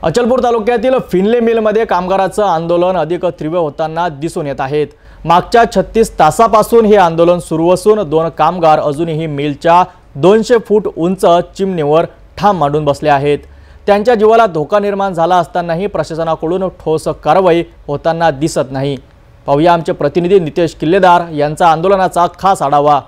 अचलपूर तालुक्यातील फिनले मिलमध्ये कामगारांचं आंदोलन अधिक तीव्र होताना दिसून येत आहेत। मागच्या 36 तासापासून हे आंदोलन सुरू असून दोन कामगार अजूनही मिलच्या 200 फूट उंच चिमणीवर ठाम मांडून बसले आहेत। त्यांच्या जीवाला धोका निर्माण झाला असतानाही प्रशासनाकडून ठोस कारवाई होताना दिसत नाही। पाहूया आमचे प्रतिनिधी नितेश किल्लेदार यांचा आंदोलनाचा खास आढावा।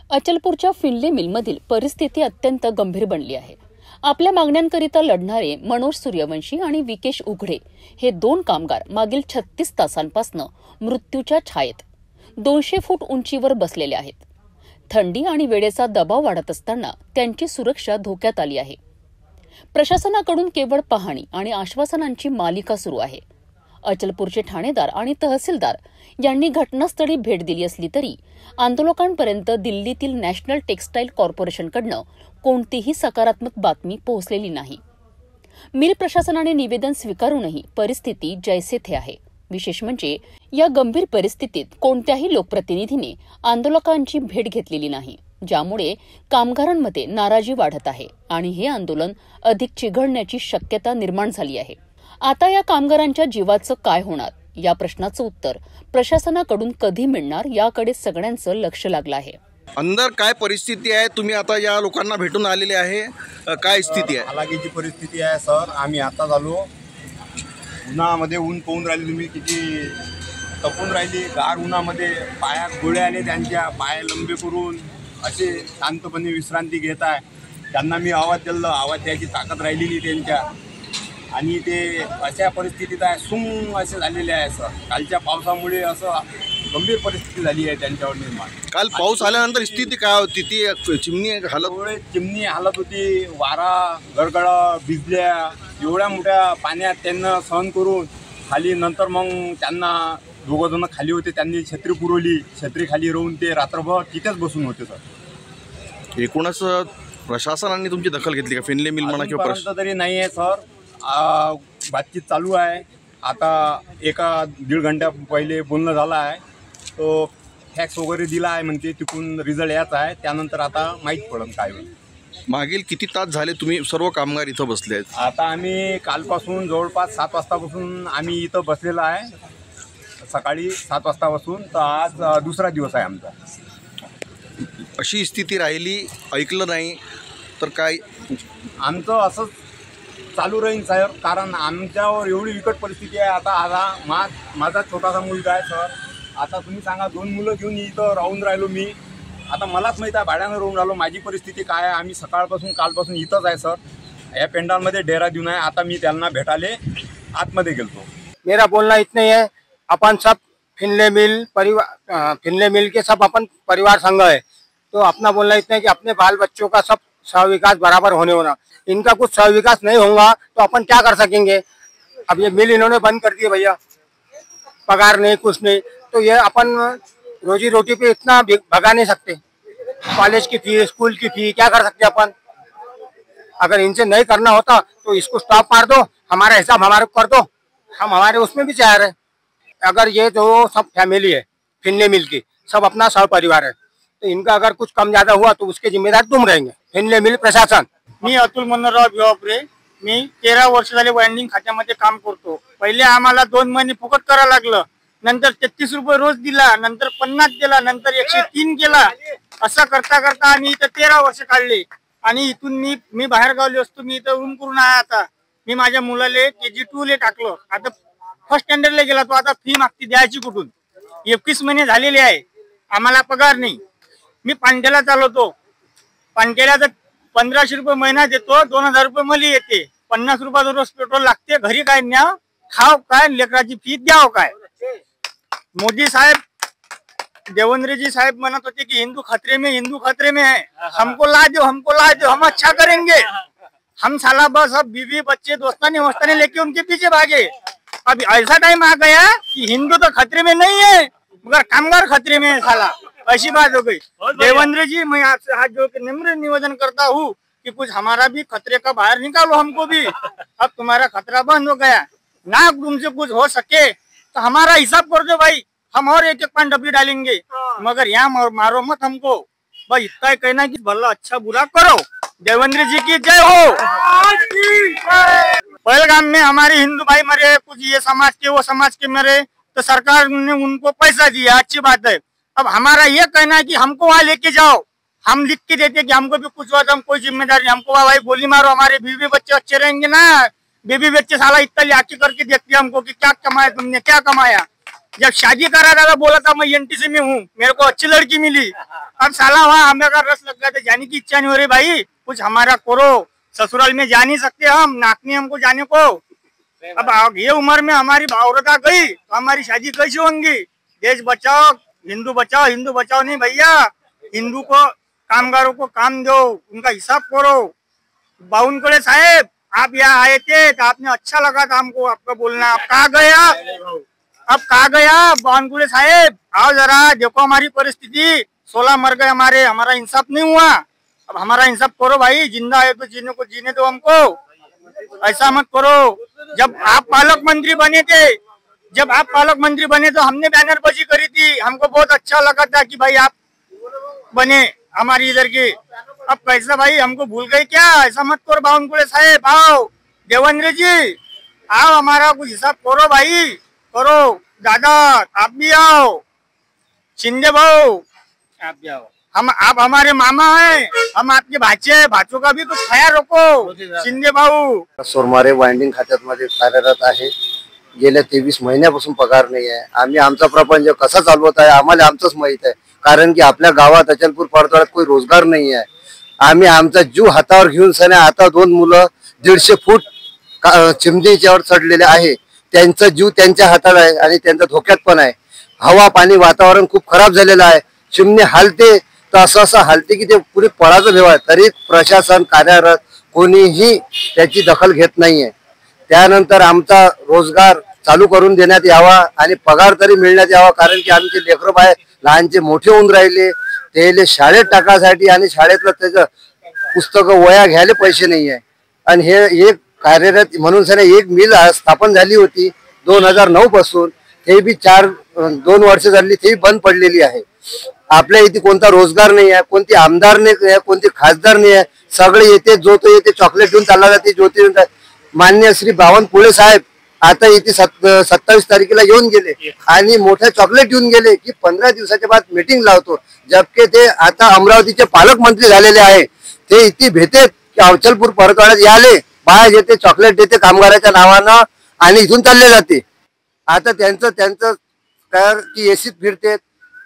अचलपूरच्या फिनले मिलमधील परिस्थिती अत्यंत गंभीर बनली आहे। आपल्या मागण्यांकरिता लढणारे मनोज सूर्यवंशी आणि विकेश उघडे हे दोन कामगार मागील 36 तासांपासून मृत्यूच्या छायेत 200 फूट उंचीवर बसलेले आहेत। थंडी आणि वेळेचा दबाव वाढत असताना त्यांची सुरक्षा धोक्यात आली आहे। प्रशासनाकडून केवळ पाहणी आणि आश्वासनांची मालिका सुरू आहे। अचलपूरचे ठाणेदार आणि तहसीलदार यांनी घटनास्थळी भेट दिली असली तरी आंदोलकांपर्यंत दिल्लीतील नॅशनल टेक्सटाईल कॉर्पोरेशनकडून कोणतीही सकारात्मक बातमी पोहोचलेली नाही। मिल प्रशासनाने निवेदन स्वीकारूनही परिस्थिती जैसे थे आहे। विशेष म्हणजे या गंभीर परिस्थितीत कोणत्याही लोकप्रतिनिधीने आंदोलकांची भेट घेतलेली नाही, ज्यामुळे कामगारांमध्ये नाराजी वाढत आहे आणि हे आंदोलन अधिक चिघळण्याची शक्यता निर्माण झाली आहे। आता या कामगारांच्या जीवाचं काय होणार या प्रश्नाचं उत्तर प्रशासनाकडून कधी मिळणार याकडे सगळ्यांचं लक्ष लागलं आहे। अंदर काय परिस्थिती आहे? तुम्ही आता या लोकांना भेटून आलेले आहे, काय स्थिती आहे? हालाकीची परिस्थिती आहे सर। आम्ही आता झालो उन्हामध्ये, ऊन पाहून राहिली तुम्ही किती तपून राहिली। गार उन्हामध्ये पायात गोळे आले, त्यांच्या पाय लंबे करून असे शांतपणे विश्रांती घेत आहे। त्यांना मी आवाज दिला, आवाज द्यायची ताकद राहिली नाही त्यांच्या, आणि ते अशा परिस्थितीत आहे, सुम असे झालेले आहे सर। कालच्या पावसामुळे असं गंभीर परिस्थिती झाली आहे त्यांच्यावर निर्माण। काल पाऊस आल्यानंतर स्थिती काय होती? ती चिमणी हालत होती, वारा गडगड भिजल्या, एवढ्या मोठ्या पाण्यात त्यांना सहन करून खाली, नंतर मग त्यांना दोघंजण खाली होते, त्यांनी छत्री पुरवली, छत्री खाली राहून ते रात्रभर तिथेच बसून होते सर। एकूणच प्रशासनाने तुमची दखल घेतली का? फिनले मिल म्हणा किंवा प्रशासन तरी नाही आहे सर। बातचीत चालू आहे, आता 1-1.5 घंटा पहिले बोलणं झालं आहे, तो फॅक्स वगैरे दिला आहे, म्हणते तिकून रिझल्ट याचा आहे, त्यानंतर आता माहीत पडेल काय होईल। मागील किती तास झाले तुम्ही सर्व कामगार इथं बसले आहेत? आता आम्ही कालपासून जवळपास 7 वाजतापासून आम्ही इथं बसलेलो आहे, सकाळी 7 वाजतापासून, तर आज दुसरा दिवस आहे आमचा। अशी स्थिती राहिली, ऐकलं नाही तर काय आमचं असंच चालू राहील सर, कारण आमच्यावर एवढी विकट परिस्थिती आहे। आता माझा छोटासा मुलगा आहे सर, आता तुम्ही सांगा, 2 मुलं घेऊन इथं राहून राहिलो मी। आता मलाच माहीत आहे भाड्यानं राहून राहिलो, माझी परिस्थिती काय आहे। आम्ही कालपासून इथंच आहे सर, या पेंडालमध्ये डेरा देऊन आहे। आता मी त्यांना भेटाले आतमध्ये गेलतो। मेरा बोलना इतना ही है, अपन सब फिनले मिल के सब अपन परिवार संघ है, तो अपना बोलना इतना है कि अपने बाल बच्चों का सब सहविकास बराबर होना। इनका कुछ सहविकास नहीं होगा तो अपन क्या कर सकेंगे? अब ये मिल इन्होंने बंद कर दिए भैया, पगार नहीं, कुछ नहीं, तो ये अपन रोजी रोटी पे इतना भगा नहीं सकते। कॉलेज की फी, स्कूल की फी क्या कर सकते अपन? अगर इनसे नहीं करना होता तो इसको स्टॉप मार दो, हमारा हिसाब हमारे कर दो, हम हमारे उसमें भी तैयार है। अगर ये जो सब फैमिली है फिनले मिल की, सब अपना सहपरिवार है, तो इनका अगर कुछ कम ज्यादा हुआ तो उसके जिम्मेदार तुम रहेंगे, फिनले मिल प्रशासन। मी अतुल मनोहरराव भिवापुरे, मी 13 वर्ष झाले वाइंडिंग खात्यामध्ये काम करतो। पहिले आम्हाला 2 महिने फुकट करायला लागलं, नंतर 33 रुपये रोज दिला, नंतर 50 दिला, नंतर 103 केला। असं करता करता आम्ही इथं 13 वर्ष काढले, आणि इथून मी बाहेर गावले असतो, मी इथं रूम करून आहे। आता मी माझ्या मुलाले KG2 ले टाकलं, आता फर्स्ट स्टँडर्डला गेला तो, आता फी मागती द्यायची कुठून? 21 महिने झालेले आहे, आम्हाला पगार नाही। मी पांढ्याला चालवतो, पांढ्याला 1500 रुपये महिना देतो, 2000 रुपये मला येते, 50 रुपयाचा रोज पेट्रोल लागते, घरी काय न्या, खाव काय, लेकराची फी द्याव काय? मोदी साहेब, देवेंद्र जी साहेब म्हणत होते की हिंदू खतरे में है, हमको ला दो, हम अच्छा करेंगे। हम साला बस अब बीवी बच्चे दोस्ताने लेके उनके पीछे भागे। अब ऐसा टाइम आ गया कि हिंदू तो खतरे में नहीं है, मगर कामगार खतरे में है साला, ऐसी बात हो गई। देवेंद्र जी, मैं आपसे हाथ जोड़ के निम्र निवेदन करता हूँ कि कुछ हमारा भी खतरे का बाहर निकालो, हमको भी। अब तुम्हारा खतरा बंद हो गया ना, तुमसे कुछ हो सके तो हमारा हिसाब कर दो भाई, हम और एक पान डबली डालेंगे, मगर यहाँ मारो मत हमको। बस इतना ही कहना कि भला अच्छा बुरा करो। देवेंद्र जी की जय हो। पहलगाम में हमारे हिंदू भाई मरे, कुछ ये समाज के वो समाज के मरे, तो सरकार ने उनको पैसा दिया, अच्छी बात है। अब हमारा ये कहना है कि हमको वहाँ लेके जाओ, हम लिख के देते कि हमको भी कुछ हुआ तो हम कोई जिम्मेदारी, हमको भाई गोली मारो, हमारे बीवी बच्चे अच्छे रहेंगे ना। बीवी बच्चे साला इतना लाठी करके देखते हमको कि क्या कमाया तुमने, क्या कमाया। जब शादी करा था बोला था मैं एनटीसी में हूँ, मेरे को अच्छी लड़की मिली, अब साला वहाँ हमें का रस लग गया था, जाने की इच्छा नहीं हो रही। भाई कुछ हमारा करो, ससुराल में जा नहीं सकते हम, नाक नहीं हमको जाने को। अब ये उम्र में हमारी औरत आ गई तो हमारी शादी कैसे होंगी। देश बचाओ, हिंदू बचाओ, हिंदू बचाओ नहीं भैया, हिंदू को कामगारों को काम दो, उनका हिसाब करो। बावनकुळे साहेब आप यहाँ आए थे तो आपने अच्छा लगा था हमको आपका बोलना। आप कहाँ गया, अब कहाँ गया बावनकुळे साहेब, आओ जरा देखो हमारी परिस्थिति, 16 मर गए हमारे, हमारा इंसाफ नहीं हुआ। अब हमारा इंसाफ करो भाई, जिंदा है तो जीने को जीने दो हमको, ऐसा मत करो। जब आप पालक मंत्री बने थे, जब आप पालक मंत्री बने तो हमने बैनरबाजी करी थी, हमको बहुत अच्छा लगा था कि भाई आप बने हमारी इधर की। अब कैसा भाई हमको भूल गए क्या, ऐसा मत करो बावनकुळे साहेब। आओ देवेंद्र जी आओ, हमारा कुछ हिसाब करो भाई, करो। दादा आप भी आओ, शिंदे भाऊ आप भी आओ, हम आप हमारे मामा हैं, हम आपके भाचे, भाचों का भी कुछ ख्याल रखो। शिंदे भाऊ सोरमारे वाइंडिंग खात्यामध्ये कार्यरत आहे, गेल्या 23 महिन्यापासून पगार नाही आहे। आम्ही आमचा प्रपंच कसा चालवत आहे आम्हाला आमचंच माहित आहे, कारण की आपल्या गावात अचलपूर परतवाड्यात कोई रोजगार नाही आहे। आम्ही आमचा जीव हातावर घेऊन सने आता 2 मुलं 150 फूट चिमणीच्यावर चढलेले आहे, त्यांचा जीव त्यांच्या हातात आहे आणि त्यांचा धोक्यात पण आहे। हवा पाणी वातावरण खूप खराब झालेलं आहे, चिमणी हालते तर असं हालते की ते पुरे पळाचं भेव आहे, तरी प्रशासन कार्यरत कोणीही त्याची दखल घेत नाहीये। त्यानंतर आमचा रोजगार चालू करून देण्यात यावा आणि पगार तरी मिळण्यात यावा, कारण की आमचे लेकरं बाय लहानचे मोठे होऊन राहिले, त्याले शाळेत टाकासाठी आणि शाळेतलं त्याचं पुस्तकं वया घ्यायला पैसे नाही आहे। आणि हे एक कार्यरत म्हणून सर एक मिल स्थापन झाली होती 2009 पासून, ते बी 2 वर्ष झाली ते बंद पडलेली आहे। आपल्या इथे कोणता रोजगार नाही आहे, कोणती आमदार नाही, कोणती खासदार नाही आहे, सगळे येते जो तो येते चॉकलेट घेऊन चालला जाते, ज्योती मान्य श्री बावनकुळे साहेब आता इथे 27 तारखेला येऊन गेले आणि मोठ्या चॉकलेट घेऊन गेले की 15 दिवसाच्या बाद मीटिंग लावतो, जबकि ते आता अमरावतीचे पालकमंत्री झालेले आहे। ते इथे भेटते की अचलपूर परतवाड्यात याले, बाहेर येते चॉकलेट देते कामगाराच्या नावानं आणि इथून चालले जाते। आता त्यांचं काय की एसीत फिरते,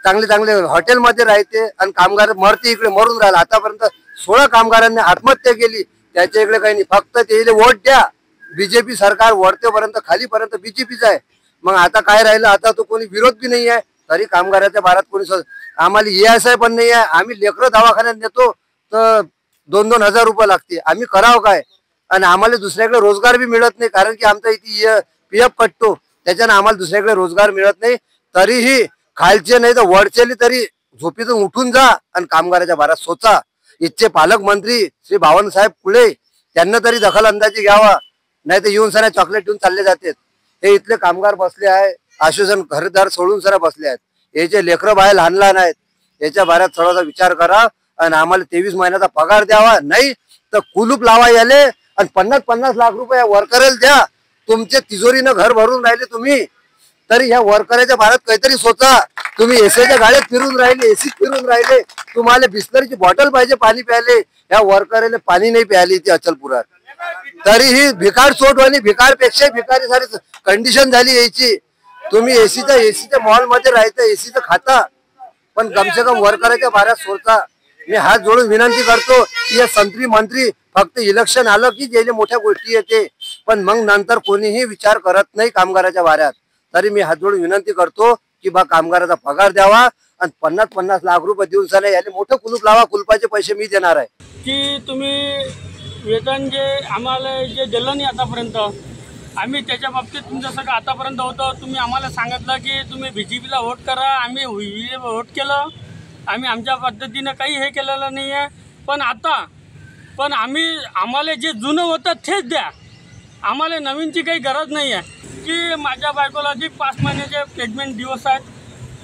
चांगले हॉटेलमध्ये राहते आणि कामगार मरते, इकडे मरून राहिला। आतापर्यंत 16 कामगारांनी आत्महत्या केली, त्याच्या इकडे काही नाही, फक्त ते वोट द्या, बीजेपी सरकार वरतेपर्यंत खालीपर्यंत बीजेपीच आहे। मग आता काय राहिलं, आता तो कोणी विरोध बी नाही आहे, तरी कामगाराच्या बारात कोणी आम्हाला ESI पण नाही आहे। आम्ही लेकरं दवाखान्यात नेतो तर 2-2 हजार रुपये लागते, आम्ही करावं काय। आणि आम्हाला दुसऱ्याकडे रोजगार बी मिळत नाही, कारण की आमचा इथे PF कटतो, त्याच्यानं आम्हाला दुसऱ्याकडे रोजगार मिळत नाही। तरीही खालचे नाही तर वरचेली तरी झोपीतून उठून जा आणि कामगाराच्या बारात सोचा। इथचे पालकमंत्री श्री बावनकुळे त्यांना तरी दखल अंदाजी घ्यावा, नाही तर येऊन सर चॉकलेट घेऊन चालले जातात। हे इथले कामगार बसले आहे, आश्वासन घरदार सोडून सर बसले आहेत, याचे लेकरं बाहेर लहान आहेत, याच्या बारात थोडासा विचार करा आणि आम्हाला 23 महिन्याचा पगार द्यावा, नाही तर कुलूप लावा याले आणि 50-50 लाख रुपये वर्करला द्या। तुमच्या तिजोरीनं घर भरून राहिले तुम्ही, तरी ह्या वर्करच्या बारात काहीतरी सोचा। तुम्ही एसीच्या गाड्यात फिरून राहिले, एसीत फिरून राहिले, तुम्हाला बिस्लरीची बॉटल पाहिजे पाणी प्यायले, ह्या वर्करला पाणी नाही प्यायली ती अचलपुरात, तरीही भिकार सोट आणि भिकारपेक्षा भिकारी सारी कंडिशन झाली यायची। तुम्ही एसीच्या मॉल मध्ये राहायचं, एसीचं खाता, पण कमसे कम वर्करच्या बारात सोडता। मी हात जोडून विनंती करतो की या संत्री मंत्री फक्त इलेक्शन आलं की जे मोठ्या गोष्टी येते, पण मग नंतर कोणीही विचार करत नाही कामगाराच्या बाऱ्यात। तरी मी हात जोडून विनंती करतो की बा कामगाराचा पगार द्यावा आणि 50-50 लाख रुपये देऊन साले याले मोठं कुलूप लावा, कुलपाचे पैसे मी देणार आहे। की तुम्ही वेतन जे आम्हाला जे दिलं नाही आतापर्यंत, आम्ही त्याच्या बाबतीत तुमचं सगळं आतापर्यंत होतं, तुम्ही आम्हाला सांगितलं की तुम्ही BJPला वोट करा, आम्ही वोट केलं, आम्ही आमच्या पद्धतीनं काही हे केलेलं नाही आहे। पण आम्हाला जे जुनं होतं तेच द्या, आम्हाला नवीनची काही गरज नाही आहे। की माझ्या बायकोला जी 5 महिन्याचे प्रेग्नेंट दिवस आहेत,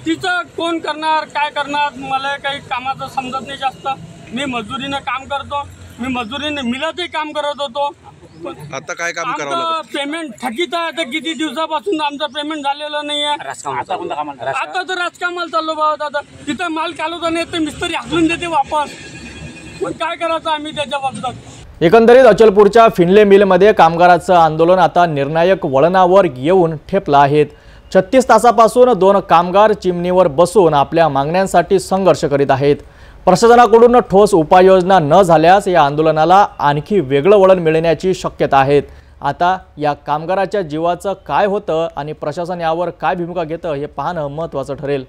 तिचं कोण करणार काय करणार, मला काही कामाचं समजत नाही जास्त। मी मजुरीनं काम करतो, मी मजुरीने मिलातही काम करत होतो, आता काय काम करावं आमचं लागतं? पेमेंट थकीत आहे. आता किती दिवसापासून आमचं पेमेंट झालेलं नाही आहे. आता तर राजकामाला चाललो बाबा दादा. तिथं माल चालवता नाही तर मिस्त्री हाकलून देते वापस. पण काय करायचं आम्ही त्याच्या बाबतीत? एकंदरीत अचलपूरच्या फिनले मिलमध्ये कामगारांचं आंदोलन आता निर्णायक वळणावर येऊन ठेपलं आहे. 36 तासापासून 2 कामगार चिमणीवर बसून आपल्या मागण्यांसाठी संघर्ष करीत आहेत. प्रशासनाकडून ठोस उपाययोजना न झाल्यास या आंदोलनाला आणखी वेगळं वळण मिळण्याची शक्यता आहे. आता या कामगाराच्या जीवाचं काय होतं आणि प्रशासन यावर काय भूमिका घेतं हे पाहणं महत्त्वाचं ठरेल.